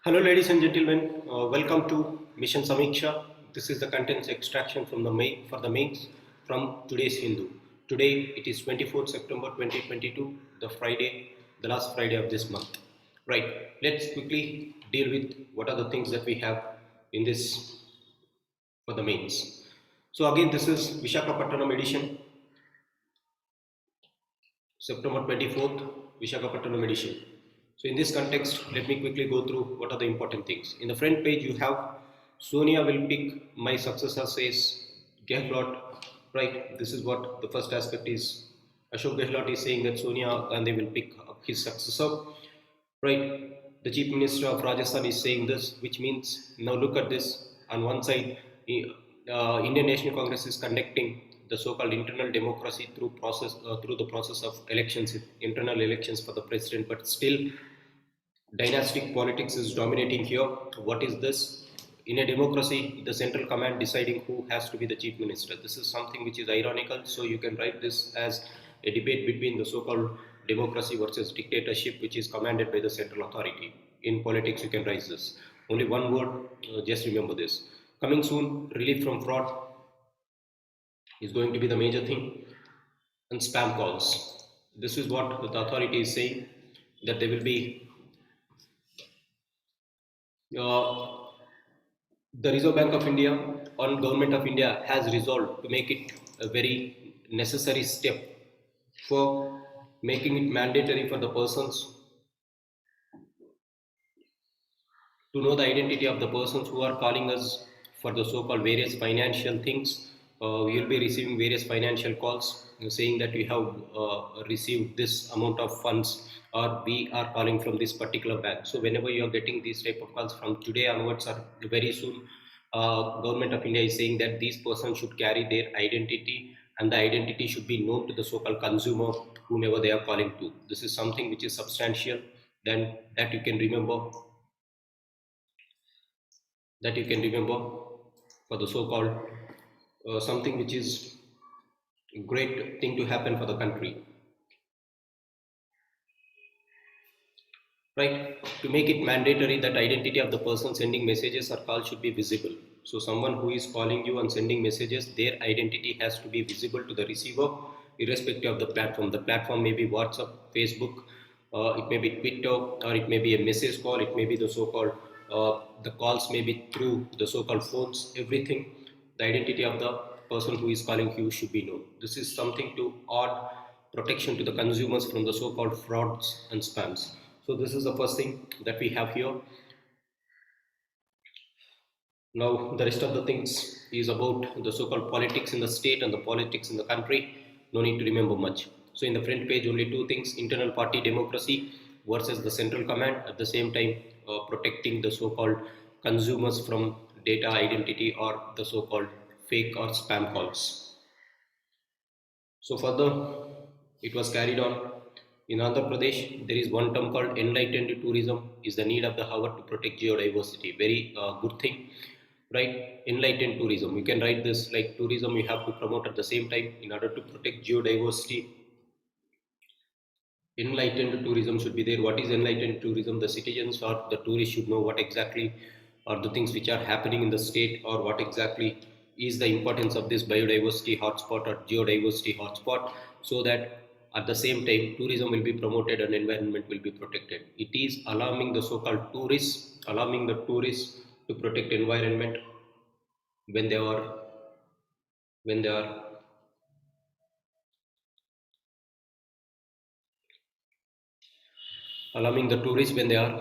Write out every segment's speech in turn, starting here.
Hello, ladies and gentlemen. Welcome to Mission Sameeksha. This is the contents extraction from the main for the mains from today's Hindu. Today it is 24th September 2022, the Friday, the last Friday of this month. Right. Let's quickly deal with what are the things that we have in this for the mains. So again, this is Vishakhapattanam edition, September 24th, Vishakhapattanam edition. So in this context, let me quickly go through what are the important things. In the front page, you have Sonia will pick my successor, says Gehlot. Right, this is what the first aspect is. Ashok Gehlot is saying that Sonia Gandhi will pick up his successor. Right, the Chief Minister of Rajasthan is saying this, which means now look at this. On one side, Indian National Congress is conducting the so-called internal democracy through the process of elections, internal elections for the president, but still dynastic politics is dominating here. What is this? In a democracy, the central command deciding who has to be the chief minister. This is something which is ironical. So you can write this as a debate between the so-called democracy versus dictatorship, which is commanded by the central authority. In politics, you can write this. Only one word, just remember this. Coming soon, relief from fraud is going to be the major thing. And spam calls. This is what the authority is saying, that there will be the Reserve Bank of India or Government of India has resolved to make it a very necessary step for making it mandatory for the persons to know the identity of the persons who are calling us for the so-called various financial things. We will be receiving various financial calls saying that we have received this amount of funds, or we are calling from this particular bank. So whenever you are getting these type of calls from today onwards or very soon, Government of India is saying that these persons should carry their identity, and the identity should be known to the so-called consumer whomever they are calling to. This is something which is substantial. Then that you can remember, for the so-called something which is a great thing to happen for the country, right? To make it mandatory that identity of the person sending messages or calls should be visible. So someone who is calling you and sending messages, their identity has to be visible to the receiver irrespective of the platform. The platform may be WhatsApp, Facebook, it may be Twitter, or it may be a message call, it may be the so-called the calls may be through the so-called phones. Everything, the identity of the person who is calling you should be known. This is something to add protection to the consumers from the so-called frauds and spams. So this is the first thing that we have here. Now the rest of the things is about the so-called politics in the state and the politics in the country. No need to remember much. So in the front page, only two things: internal party democracy versus the central command. At the same time, protecting the so-called consumers from data identity or the so-called fake or spam calls. So further, it was carried on. In Andhra Pradesh, there is one term called Enlightened Tourism is the need of the hour to protect geodiversity. Very good thing, right? Enlightened tourism. You can write this like tourism you have to promote at the same time in order to protect geodiversity. Enlightened tourism should be there. What is enlightened tourism? The citizens or the tourists should know what exactly are the things which are happening in the state, or what exactly is the importance of this biodiversity hotspot or geodiversity hotspot, so that at the same time tourism will be promoted and environment will be protected. It is alarming the so-called tourists to protect environment when they are when they are alarming the tourists when they are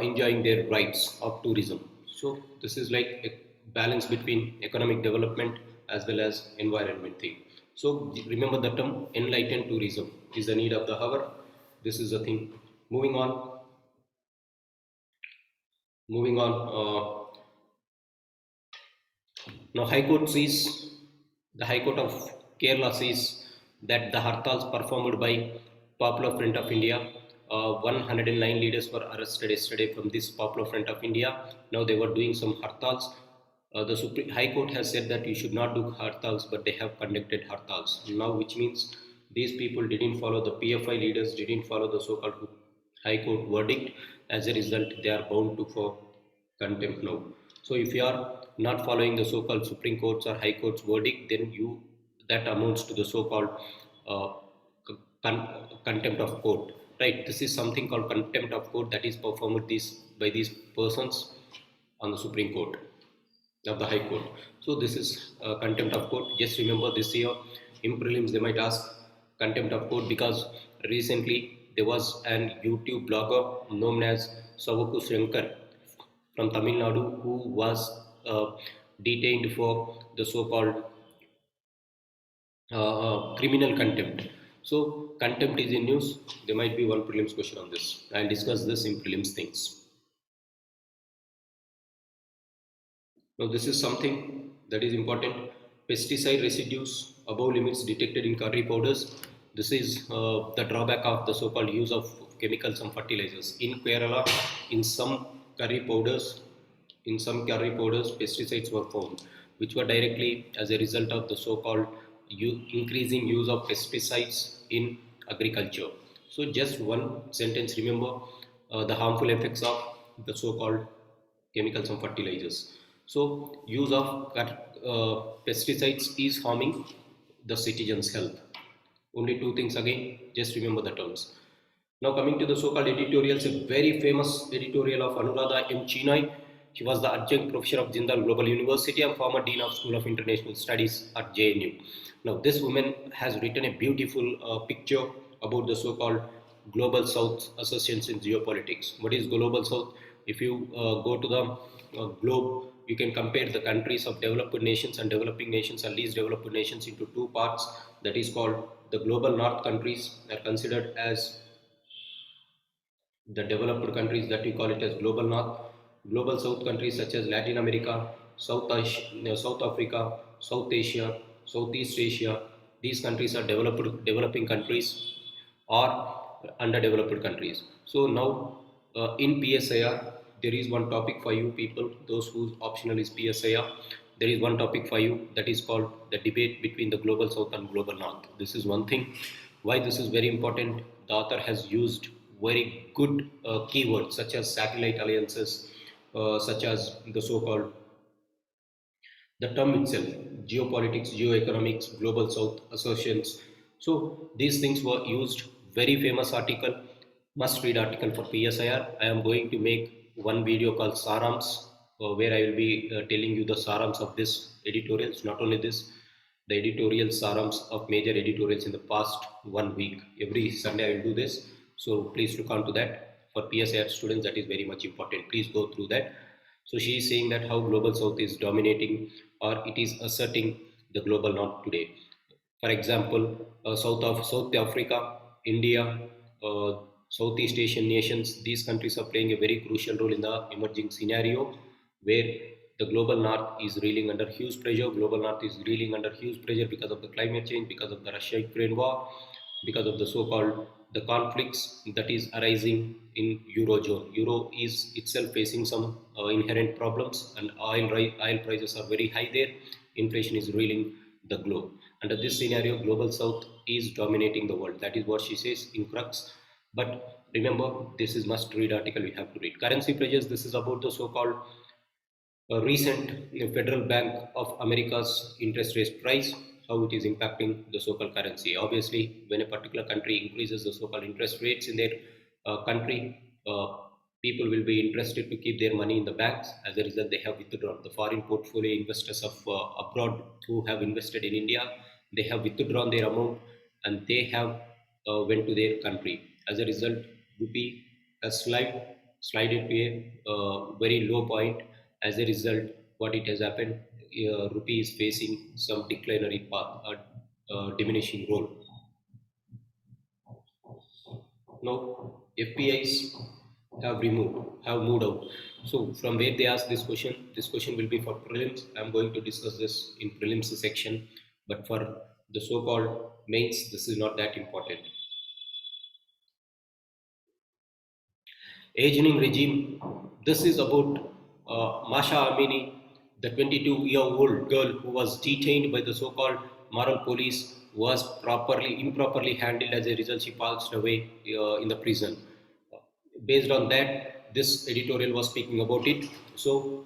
enjoying their rights of tourism. So this is like a balance between economic development as well as environment thing. So remember the term enlightened tourism is the need of the hour. This is the thing. Moving on. Moving on. Now the High Court of Kerala says that the hartals performed by Popular Front of India, 109 leaders were arrested yesterday from this Popular Front of India. Now they were doing some hartals. The Supreme High Court has said that you should not do hartals, but they have conducted hartals. Now, which means these people didn't follow the PFI leaders, didn't follow the so-called High Court verdict. As a result, they are bound to for contempt now. So if you are not following the so-called Supreme Court's or High Court's verdict, then you that amounts to the so-called uh, contempt of court. Right? This is something called contempt of court that is performed by these persons on the Supreme Court of the High Court. So this is contempt of court. Just remember this year in prelims they might ask contempt of court because recently there was an YouTube blogger known as Savaku Shankar from Tamil Nadu who was detained for the so-called criminal contempt. So contempt is in news. There might be one prelims question on this. I'll discuss this in prelims things. Now, this is something that is important. Pesticide residues above limits detected in curry powders. This is the drawback of the so-called use of chemicals and fertilizers. In Kerala, in some curry powders, pesticides were found, which were directly as a result of the so-called increasing use of pesticides in agriculture. So, just one sentence. Remember the harmful effects of the so-called chemicals and fertilizers. So, use of pesticides is harming the citizens' health. Only two things again, just remember the terms. Now, coming to the so called editorials, a very famous editorial of Anuradha M. Chinay. She was the adjunct professor of Jindal Global University and former dean of School of International Studies at JNU. Now, this woman has written a beautiful picture about the so called Global South assertions in geopolitics. What is Global South? If you go to the globe, you can compare the countries of developed nations and developing nations and least developed nations into two parts. That is called the global north countries are considered as the developed countries that we call it as global north. Global south countries such as Latin America, South Africa, South Asia, Southeast Asia. These countries are developing countries or underdeveloped countries. So now in PSIR, there is one topic for you people, those whose optional is PSIR. There is one topic for you that is called the debate between the global south and global north. This is one thing. Why this is very important? The author has used very good keywords such as satellite alliances, such as the so-called the term itself, geopolitics, geoeconomics, global south assertions. So these things were used. Very famous article, must read article for PSIR. I am going to make one video called Sarams, where I will be telling you the Sarams of this editorials. Not only this, the editorial Sarams of major editorials in the past 1 week. Every Sunday I will do this. So please look on to that. For PSIR students, that is very much important. Please go through that. So she is saying that how global south is dominating or it is asserting the global north today. For example, South Africa, India, uh, Southeast Asian nations, these countries are playing a very crucial role in the emerging scenario where the global north is reeling under huge pressure. Global north is reeling under huge pressure because of the climate change, because of the Russia-Ukraine war, because of the so-called the conflicts that is arising in eurozone. Euro is itself facing some inherent problems, and oil prices are very high there. Inflation is ruining the globe. Under this scenario, global south is dominating the world. That is what she says in crux. But remember, this is must-read article. We have to read. Currency pressures. This is about the so-called recent Federal Bank of America's interest rate rise, how it is impacting the so-called currency. Obviously, when a particular country increases the so-called interest rates in their country, people will be interested to keep their money in the banks. As a result, they have withdrawn. The foreign portfolio investors of abroad who have invested in India, they have withdrawn their amount and they have went to their country. As a result, rupee has slided to a very low point. As a result, what it has happened, rupee is facing some declinary path, diminishing role. Now, FPIs have moved out. So, from where they ask this question will be for prelims. I'm going to discuss this in prelims section, but for the so-called mains, this is not that important. Ageing regime. This is about Masha Amini, the 22-year-old girl who was detained by the so-called moral police, was improperly handled. As a result, she passed away in the prison. based on that, this editorial was speaking about it. So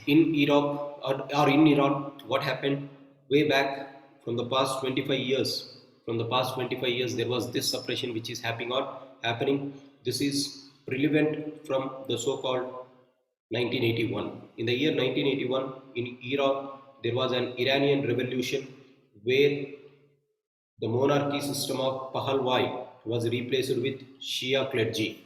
in Iraq or in Iran, what happened way back from the past 25 years? From the past 25 years, there was this suppression which is happening. This is relevant from the so-called 1981. In the year 1981, in Iraq, there was an Iranian revolution where the monarchy system of Pahlavi was replaced with Shia clergy,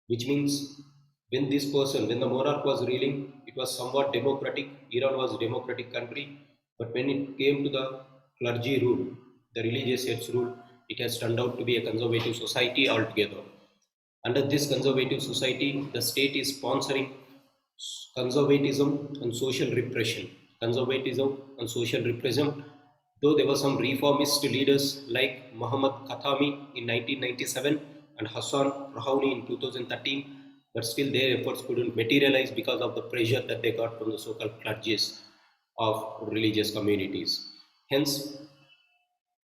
which means when the monarch was ruling, it was somewhat democratic. Iran was a democratic country, but when it came to the clergy rule, the religious heads rule, it has turned out to be a conservative society altogether. Under this conservative society, the state is sponsoring conservatism and social repression. Conservatism and social repression. Though there were some reformist leaders like Muhammad Khatami in 1997 and Hassan Rouhani in 2013, but still their efforts couldn't materialize because of the pressure that they got from the so-called clergies of religious communities. Hence,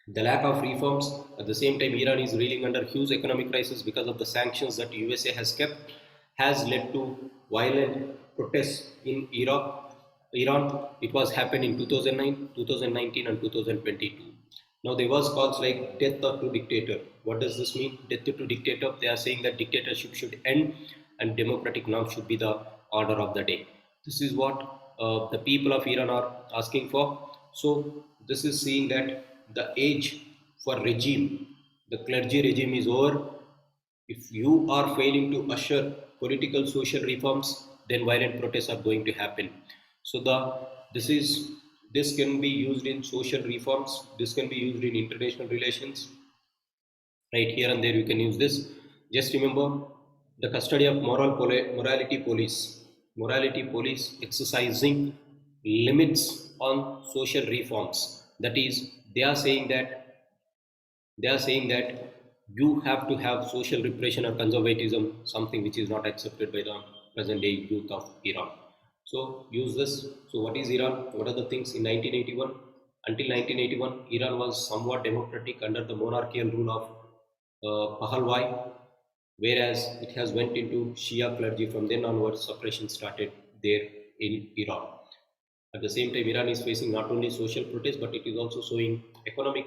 the lack of reforms. At the same time, Iran is reeling under huge economic crisis because of the sanctions that USA has kept, has led to violent protests in Iran. It was happened in 2009, 2019 and 2022. Now there was calls like death to dictator. What does this mean? Death to dictator. They are saying that dictatorship should end and democratic norms should be the order of the day. This is what the people of Iran are asking for. So this is seeing that the age for regime, the clergy regime is over. If you are failing to usher political social reforms, then violent protests are going to happen. So this can be used in social reforms. This can be used in international relations. Right here and there, you can use this. Just remember the custody of morality police exercising limits on social reforms. That is, they are saying that you have to have social repression or conservatism, something which is not accepted by the present day youth of Iran. So use this. So what is Iran? What are the things in 1981? Until 1981, Iran was somewhat democratic under the monarchical rule of Pahlavi, whereas it has went into Shia clergy. From then onwards, suppression started there in Iran. At the same time, Iran is facing not only social protests, but it is also showing economic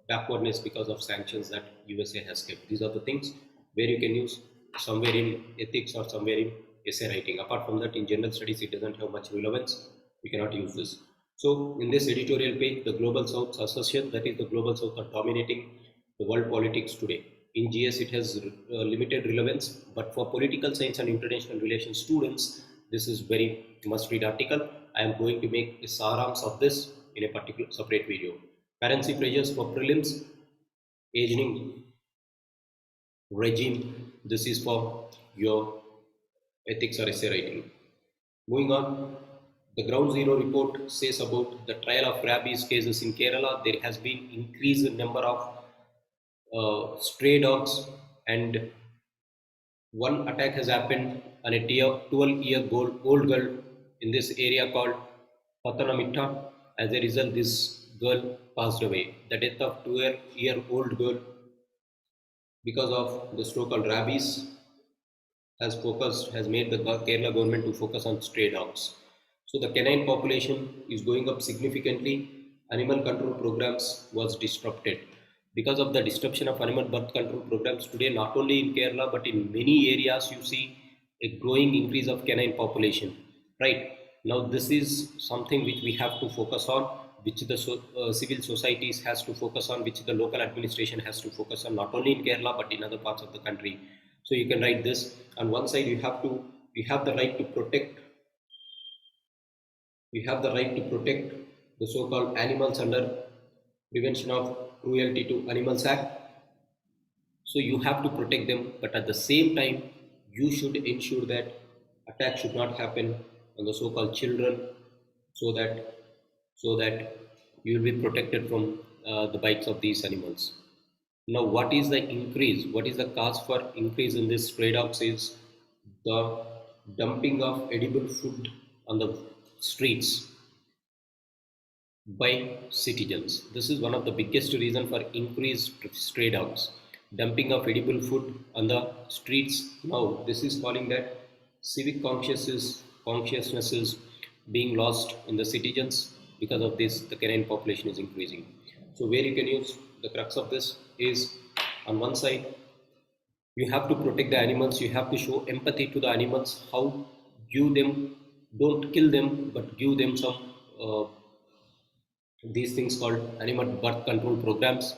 backwardness because of sanctions that USA has kept. These are the things where you can use somewhere in ethics or somewhere in essay writing. Apart from that, in general studies, it doesn't have much relevance. We cannot use this. So in this editorial page, the Global South's assertion that is the Global South are dominating the world politics today. In GS, it has limited relevance, but for political science and international relations students, this is very must-read article. I am going to make a sarams of this in a particular separate video. Currency pressures for prelims, aging regime. This is for your ethics or essay writing. Moving on, the Ground Zero report says about the trial of rabies cases in Kerala. There has been increased number of stray dogs, and one attack has happened on a 12-year-old girl in this area called Pathanamthitta. As a result, this girl passed away. The death of 12-year-old girl because of the stroke called rabies has made the Kerala government to focus on stray dogs. So the canine population is going up significantly. Animal control programs was disrupted. Because of the disruption of animal birth control programs today, not only in Kerala but in many areas, you see a growing increase of canine population. Right now, this is something which we have to focus on, which the civil societies has to focus on, which the local administration has to focus on, not only in Kerala but in other parts of the country. So you can write this. On one side, you have the right to protect. We have the right to protect the so-called animals under Prevention of Cruelty to Animals Act. So you have to protect them, but at the same time, you should ensure that attacks should not happen on the so-called children, so that you will be protected from the bites of these animals. Now, what is the increase? What is the cause for increase in this stray dogs? Is the dumping of edible food on the streets by citizens. This is one of the biggest reason for increased stray dogs. dumping of edible food on the streets. Now this is calling that civic consciousness is being lost in the citizens. Because of this, the canine population is increasing. So where you can use the crux of this is, on one side, you have to protect the animals, you have to show empathy to the animals, how give them, don't kill them, but give them some these things called animal birth control programs.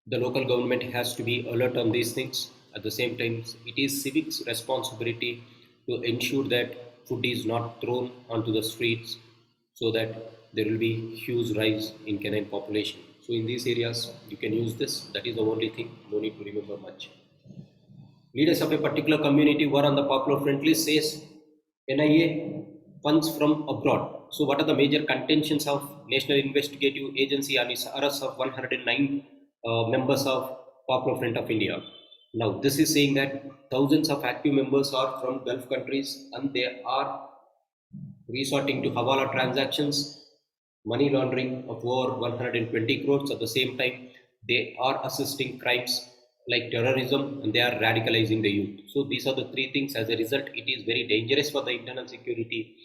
The local government has to be alert on these things. At the same time, it is civics responsibility to ensure that food is not thrown onto the streets, so that there will be huge rise in canine population. So in these areas you can use this. That is the only thing, no need to remember much. Leaders of a particular community were on the popular front list, says NIA funds from abroad. So what are the major contentions of National Investigative Agency on its arrest of 109 members of Popular Front of India? Now this is saying that thousands of active members are from Gulf countries and they are resorting to Hawala transactions, money laundering of over 120 crores. At the same time, they are assisting crimes like terrorism and they are radicalizing the youth. So these are the three things. As a result, it is very dangerous for the internal security.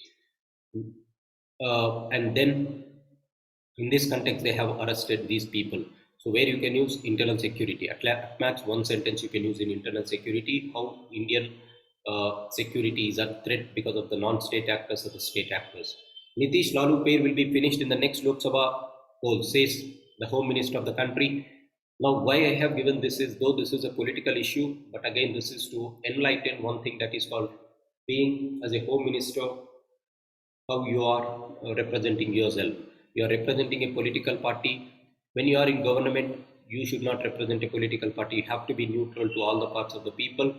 And then in this context, they have arrested these people. So where you can use internal security, at max one sentence you can use in internal security, how Indian security is a threat because of the non-state actors or the state actors. Nitish Lalu pair will be finished in the next Lok Sabha poll, says the Home Minister of the country. Now, why I have given this is, though this is a political issue, but again, this is to enlighten one thing that is called being as a Home Minister, how you are representing yourself. You are representing a political party. When you are in government, you should not represent a political party. You have to be neutral to all the parts of the people.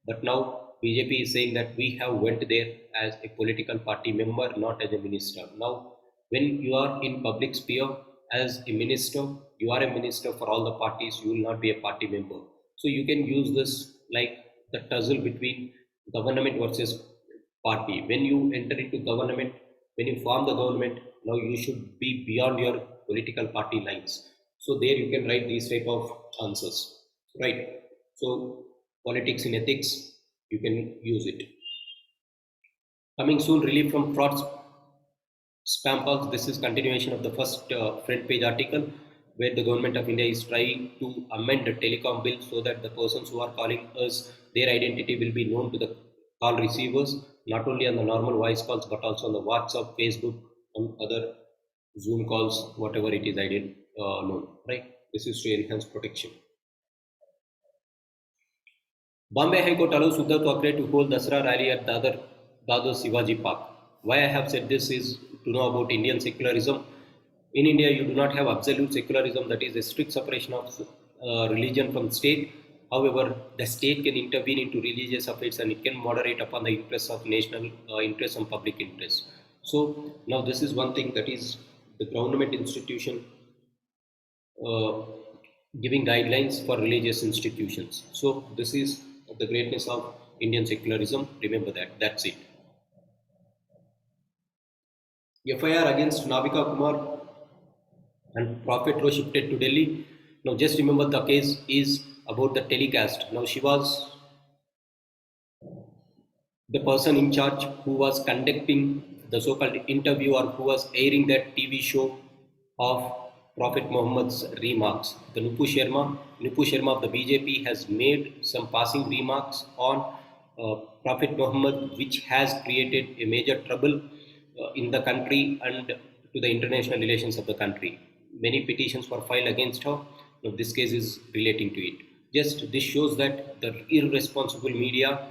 But now BJP is saying that we have went there as a political party member, not as a minister. Now, when you are in public sphere as a minister, you are a minister for all the parties. You will not be a party member. So you can use this like the tussle between government versus party. When you enter into government, when you form the government, now you should be beyond your political party lines. So there you can write these type of answers, right? So politics in ethics, you can use it. Coming soon, relief from fraud spam calls. This is continuation of the first front page article, where the government of India is trying to amend the telecom bill so that the persons who are calling us, their identity will be known to the call receivers, not only on the normal voice calls but also on the WhatsApp, Facebook, and other Zoom calls, whatever it is known, right? This is to enhance protection. Bombay High Court allows Uddhav Thackeray to hold Dasra rally at Dadar Shivaji Park. Why I have said this is to know about Indian secularism. In India, you do not have absolute secularism, that is a strict separation of religion from state. However, the state can intervene into religious affairs and it can moderate upon the interests of national interests and public interests. So now this is one thing, that is the government institution giving guidelines for religious institutions. So this is the greatness of Indian secularism. Remember that. That's it. FIR against Navika Kumar and Prophet Row shifted to Delhi. Now just remember the case is about the telecast. Now she was the person in charge who was conducting the so-called interview or who was airing that TV show of Prophet Muhammad's remarks. The Nupu Sharma of the BJP has made some passing remarks on Prophet Muhammad, which has created a major trouble in the country and to the international relations of the country. Many petitions were filed against her. Now, this case is relating to it. Just this shows that the irresponsible media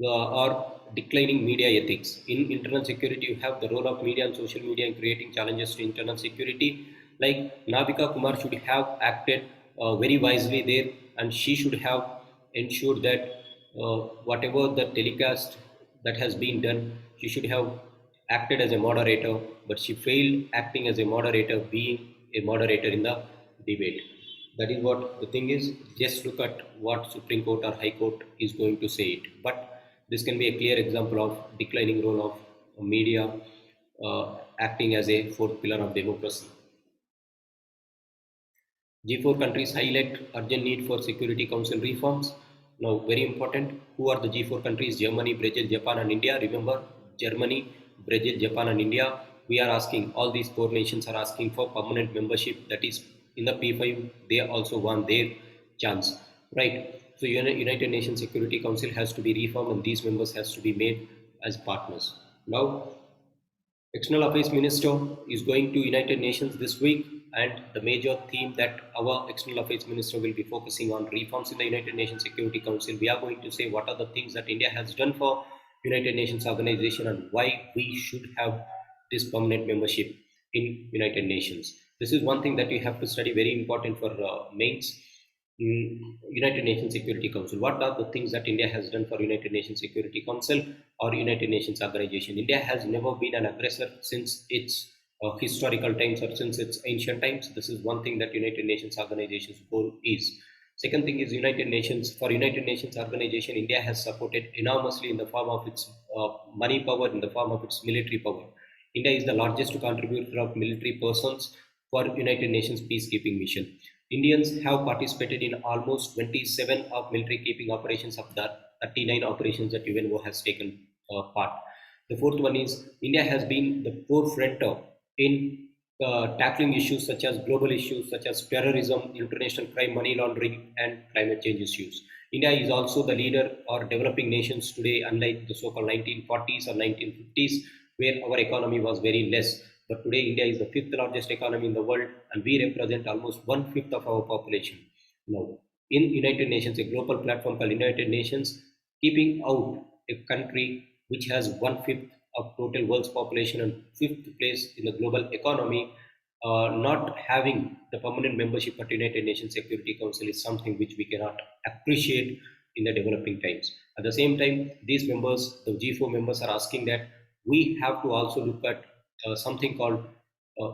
are declining media ethics. In internal security, you have the role of media and social media in creating challenges to internal security. Like Navika Kumar should have acted very wisely there, and she should have ensured that whatever the telecast that has been done, she should have acted as a moderator, but she failed acting as a moderator, being a moderator in the debate. That is what the thing is. Just look at what Supreme Court or High Court is going to say it. But this can be a clear example of declining role of media acting as a fourth pillar of democracy. G4 countries highlight urgent need for Security Council reforms. Now, very important, who are the G4 countries? Germany, Brazil, Japan and India. Remember, Germany, Brazil, Japan and India. We are asking, all these four nations are asking for permanent membership. That is, in the P5, they also want their chance, right? So, United Nations Security Council has to be reformed and these members has to be made as partners. Now, External Affairs Minister is going to United Nations this week, and the major theme that our External Affairs Minister will be focusing on reforms in the United Nations Security Council. We are going to say what are the things that India has done for United Nations organization and why we should have this permanent membership in United Nations. This is one thing that you have to study, very important for mains. United Nations Security Council. What are the things that India has done for United Nations Security Council or United Nations organization? India has never been an aggressor since its historical times or since its ancient times. This is one thing that United Nations organization's goal is. Second thing is United Nations. For United Nations organization, India has supported enormously in the form of its money power, in the form of its military power. India is the largest contributor of military persons for United Nations peacekeeping mission. Indians have participated in almost 27 of military keeping operations of the 39 operations that UNO has taken part. The fourth one is India has been the forefront in tackling issues such as global issues such as terrorism, international crime, money laundering, and climate change issues. India is also the leader or developing nations today, unlike the so-called 1940s or 1950s, where our economy was very less. But today, India is the fifth largest economy in the world, and we represent almost one-fifth of our population. Now, in United Nations, a global platform called United Nations, keeping out a country which has one-fifth of total world's population and fifth place in the global economy, not having the permanent membership at United Nations Security Council is something which we cannot appreciate in the developing times. At the same time, these members, the G4 members, are asking that we have to also look at something called uh,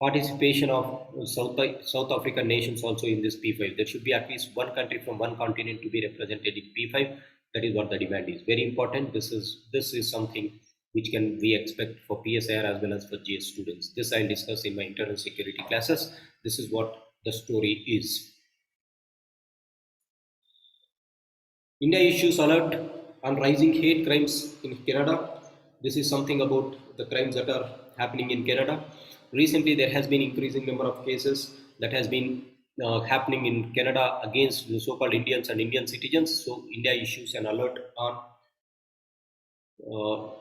participation of South African nations also in this P5. There should be at least one country from one continent to be represented in P5. That is what the demand is. Very important. This is something which can we expect for PSIR as well as for GS students. This I'll discuss in my internal security classes. This is what the story is. India issues alert on rising hate crimes in Canada. This is something about the crimes that are happening in Canada. Recently, there has been increasing number of cases that has been happening in Canada against the so-called Indians and Indian citizens. So, India issues an alert on uh,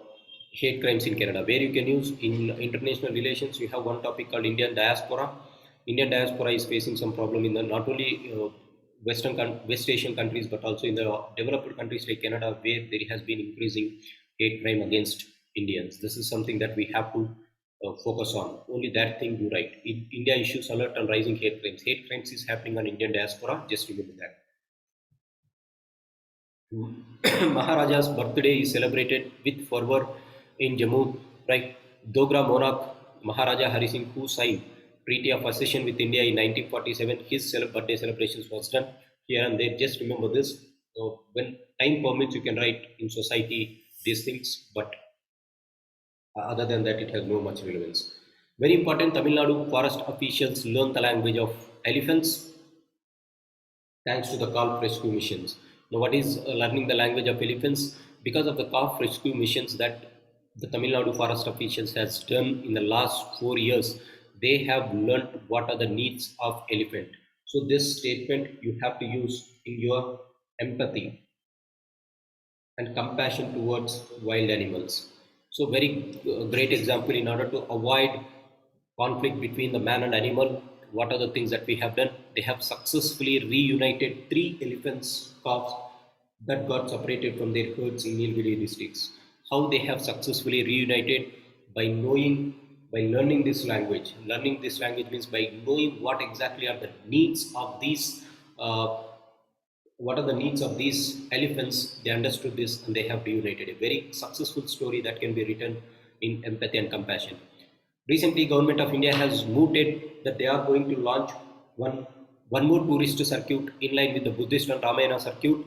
hate crimes in Canada, where you can use in international relations. You have one topic called Indian diaspora. Indian diaspora is facing some problem in the not only West Asian countries but also in the developed countries like Canada, where there has been increasing hate crime against Indians. This is something that we have to focus on. Only that thing you write. India issues alert on rising hate crimes. Hate crimes is happening on Indian diaspora. Just remember that. Maharaja's birthday is celebrated with fervor in Jammu, right? Dogra monarch Maharaja Hari Singh, who signed Treaty of Accession with India in 1947, his birthday celebrations was done here and there. Just remember this. When time permits, you can write in society these things, but other than that, it has no much relevance. Very important, Tamil Nadu forest officials learn the language of elephants thanks to the calf rescue missions. Now, what is learning the language of elephants? Because of the calf rescue missions that the Tamil Nadu forest officials has done in the last 4 years, they have learned what are the needs of elephant. So this statement you have to use in your empathy and compassion towards wild animals. So very great example in order to avoid conflict between the man and animal. What are the things that we have done? They have successfully reunited three elephants calves that got separated from their herds in Nilgiri districts. How they have successfully reunited? By knowing, by learning this language. Learning this language means by knowing what exactly are the needs of these uh, what are the needs of these elephants. They understood this and they have reunited. A very successful story that can be written in empathy and compassion. Recently, government of India has mooted that they are going to launch one more tourist circuit in line with the Buddhist and Ramayana circuit,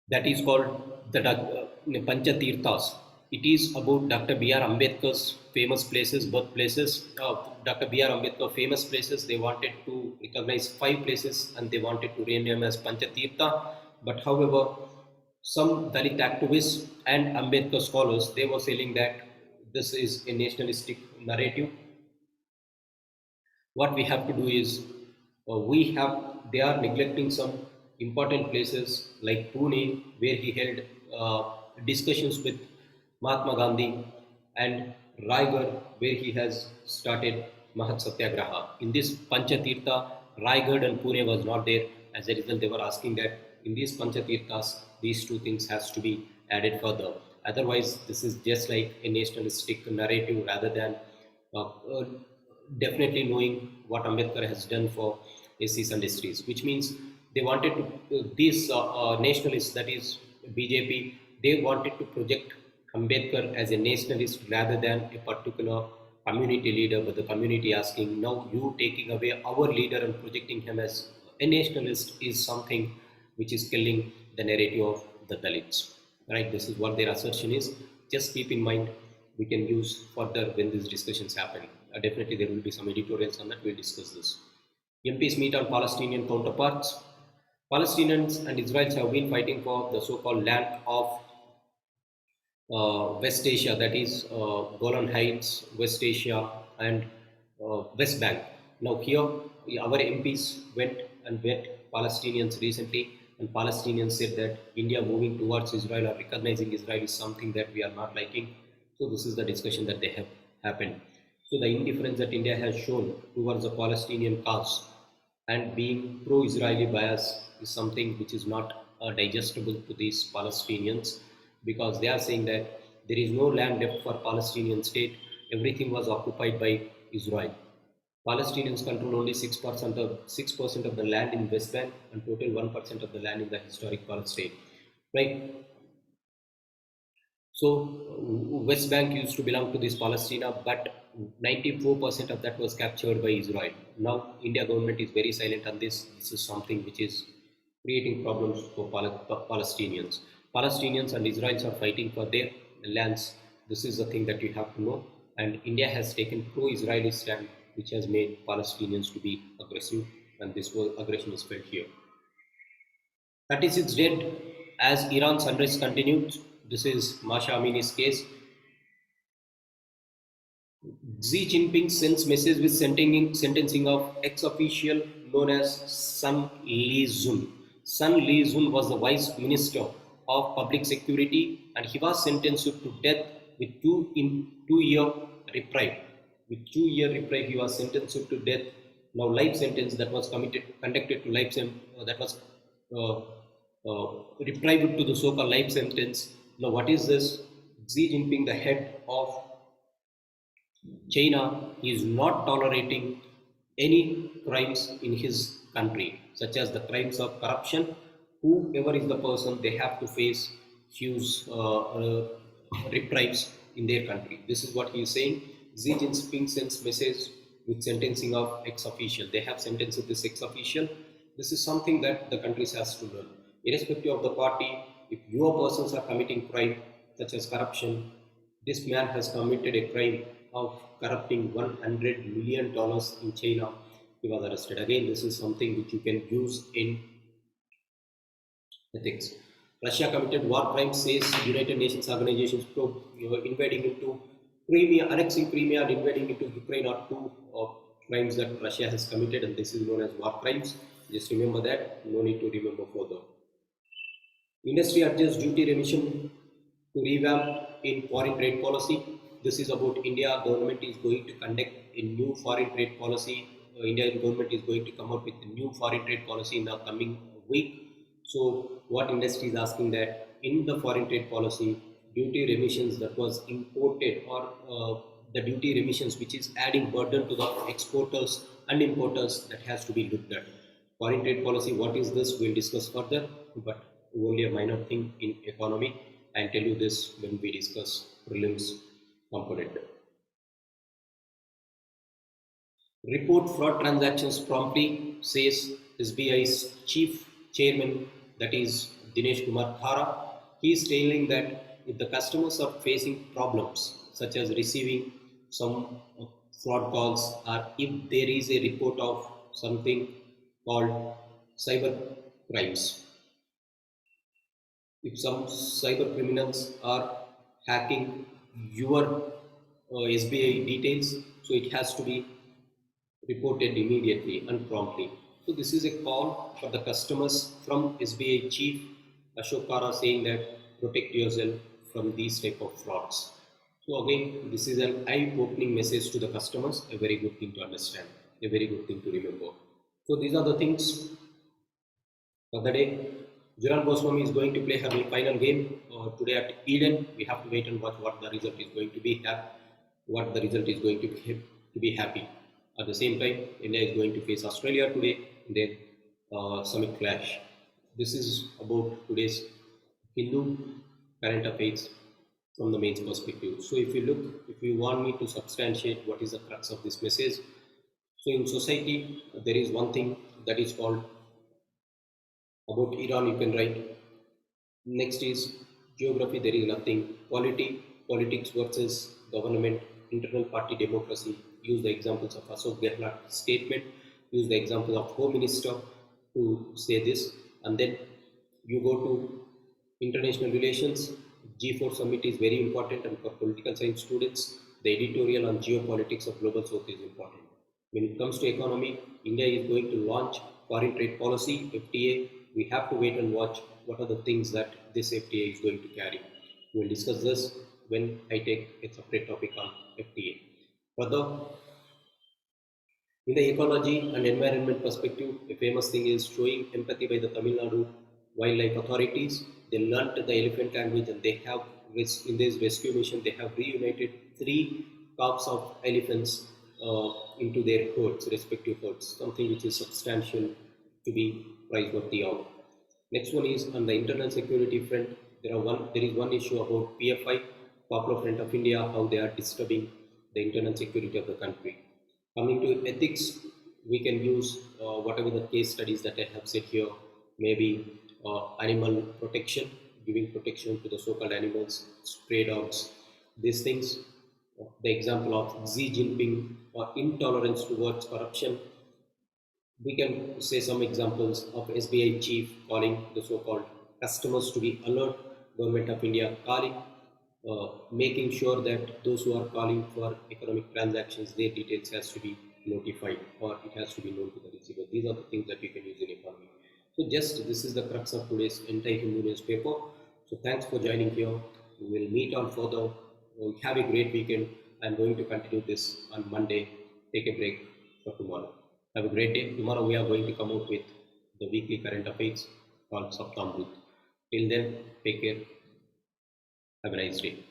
that is called the Panchatirthas. It is about Dr. B.R. Ambedkar's famous places, birthplaces. Dr. B.R. Ambedkar famous places. They wanted to recognize 5 places and they wanted to rename as Panchatirtha. But however, some Dalit activists and Ambedkar scholars, they were saying that this is a nationalistic narrative. What we have to do is they are neglecting some important places like Pune, where he held discussions with Mahatma Gandhi, and Raigad, where he has started Mahat Satyagraha. In this Panchatirtha, Raigad and Pune was not there. As a result, they were asking that in these Panchatirthas, these two things has to be added further. Otherwise, this is just like a nationalistic narrative rather than definitely knowing what Ambedkar has done for SCs and STs, which means they wanted to, these nationalists, that is BJP, they wanted to project Ambedkar as a nationalist rather than a particular community leader, but the community asking, now you taking away our leader and projecting him as a nationalist is something which is killing the narrative of the Dalits. Right? This is what their assertion is. Just keep in mind, we can use further when these discussions happen. Definitely there will be some editorials on that, we'll discuss this. MPs meet on Palestinian counterparts. Palestinians and Israelis have been fighting for the so-called land of West Asia, that is Golan Heights, West Asia and West Bank. Now here our MPs went and met Palestinians recently, and Palestinians said that India moving towards Israel or recognizing Israel is something that we are not liking. So this is the discussion that they have happened. So the indifference that India has shown towards the Palestinian cause and being pro-Israeli bias is something which is not digestible to these Palestinians, because they are saying that there is no land left for Palestinian state. Everything was occupied by Israel. Palestinians control only 6% of the land in West Bank and total 1% of the land in the historic Palestine. Right? So West Bank used to belong to this Palestine, but 94% of that was captured by Israel. Now India government is very silent on this. This is something which is creating problems for Palestinians. Palestinians and Israelis are fighting for their lands. This is the thing that you have to know. And India has taken pro-Israeli stand, which has made Palestinians to be aggressive, and this aggression is felt here. 36 dead as Iran's unrest continued. This is Masha Amini's case. Xi Jinping sends message with sentencing of ex-official known as Sun Li-jun. Sun Li-jun was the Vice Minister of Public Security, and he was sentenced to death with 2-year reprieve. With 2-year reprieve, he was sentenced to death. Now, life sentence that was conducted to life sentence, that was reprieved to the so-called life sentence. Now, what is this? Xi Jinping, the head of China, is not tolerating any crimes in his country, such as the crimes of corruption. Whoever is the person, they have to face huge reprieve in their country. This is what he is saying. Xi Jinping sends message with sentencing of ex-official. They have sentenced this ex-official. This is something that the countries has to learn. Irrespective of the party, if your persons are committing crime such as corruption, this man has committed a crime of corrupting $100 million in China. He was arrested. Again, this is something which you can use in ethics. Russia committed war crimes, says United Nations organizations probe invading into Crimea, annexing Crimea and invading into Ukraine are two crimes that Russia has committed, and this is known as war crimes. Just remember that, no need to remember further. Industry adjusts duty remission to revamp in foreign trade policy. This is about India government is going to conduct a new foreign trade policy. Indian government is going to come up with a new foreign trade policy in the coming week. So what industry is asking that in the foreign trade policy, duty remissions that was imported or the duty remissions which is adding burden to the exporters and importers, that has to be looked at. Foreign trade policy, what is this? We'll discuss further, but only a minor thing in economy. I'll tell you this when we discuss prelims component. Report fraud transactions promptly, says SBI's chief chairman, that is Dinesh Kumar Thara. He is telling that if the customers are facing problems such as receiving some fraud calls, or if there is a report of something called cyber crimes, if some cyber criminals are hacking your SBI details, so it has to be reported immediately and promptly. So this is a call for the customers from SBI Chief Ashok Kara, saying that protect yourself from these type of frauds. So again, this is an eye-opening message to the customers, a very good thing to understand, a very good thing to remember. So these are the things for the day. Juran Goswami is going to play her final game today at Eden. We have to wait and watch what the result is going to be. What the result is going to be happy. At the same time, India is going to face Australia today in their summit clash. This is about today's Hindu current affairs from the mains perspective. So if you want me to substantiate what is the crux of this message, so in society there is one thing that is called about Iran, you can write. Next is geography, there is nothing. Polity, politics versus government, internal party democracy. Use the examples of Ashok Gehlot's statement, use the example of Home Minister to say this, and then you go to international relations. G4 summit is very important, and for political science students, the editorial on geopolitics of global south is important. When it comes to economy, India is going to launch foreign trade policy, FTA. We have to wait and watch what are the things that this FTA is going to carry. We will discuss this when I take a separate topic on FTA. Further, in the ecology and environment perspective, a famous thing is showing empathy by the Tamil Nadu wildlife authorities. They learnt the elephant language, and they have, in this rescue mission, they have reunited 3 calves of elephants into their herds, respective herds, something which is substantial to be praiseworthy of. Next one is on the internal security front. There is one issue about PFI, Popular Front of India, how they are disturbing the internal security of the country. Coming to ethics, we can use whatever the case studies that I have said here, maybe animal protection, giving protection to the so-called animals, stray dogs, these things. The example of Xi Jinping or intolerance towards corruption. We can say some examples of SBI chief calling the so-called customers to be alert, Government of India calling, making sure that those who are calling for economic transactions, their details has to be notified, or it has to be known to the receiver. These are the things that you can use in economy. So just this is the crux of today's Hindu newspaper. So thanks for joining here. We will meet on further. Have a great weekend. I'm going to continue this on Monday. Take a break for tomorrow. Have a great day. Tomorrow we are going to come out with the weekly current affairs called Saptamrut. Till then, take care. Have a nice day.